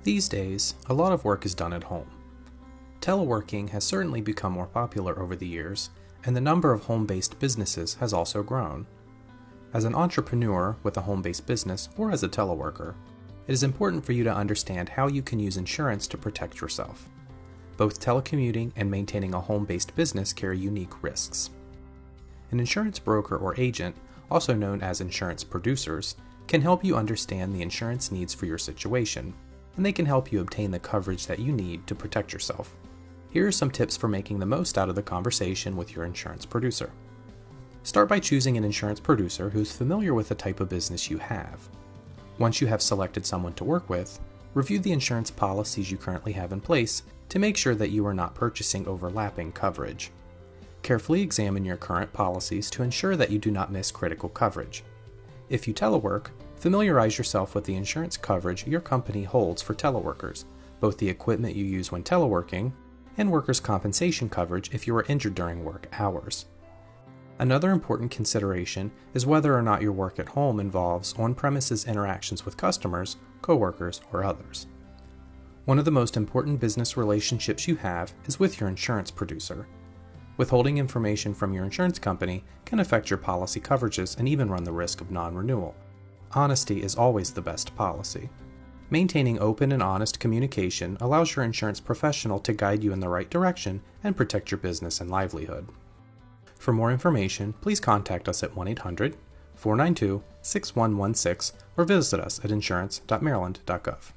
These days, a lot of work is done at home. Teleworking has certainly become more popular over the years, and the number of home-based businesses has also grown. As an entrepreneur with a home-based business or as a teleworker, it is important for you to understand how you can use insurance to protect yourself. Both telecommuting and maintaining a home-based business carry unique risks. An insurance broker or agent, also known as insurance producers, can help you understand the insurance needs for your situation, and they can help you obtain the coverage that you need to protect yourself. Here are some tips for making the most out of the conversation with your insurance producer. Start by choosing an insurance producer who's familiar with the type of business you have. Once you have selected someone to work with, review the insurance policies you currently have in place to make sure that you are not purchasing overlapping coverage. Carefully examine your current policies to ensure that you do not miss critical coverage. If you telework, familiarize yourself with the insurance coverage your company holds for teleworkers, both the equipment you use when teleworking and workers' compensation coverage if you are injured during work hours. Another important consideration is whether or not your work at home involves on-premises interactions with customers, coworkers, or others. One of the most important business relationships you have is with your insurance producer. Withholding information from your insurance company can affect your policy coverages and even run the risk of non-renewal. Honesty is always the best policy. Maintaining open and honest communication allows your insurance professional to guide you in the right direction and protect your business and livelihood. For more information, please contact us at 1-800-492-6116 or visit us at insurance.maryland.gov.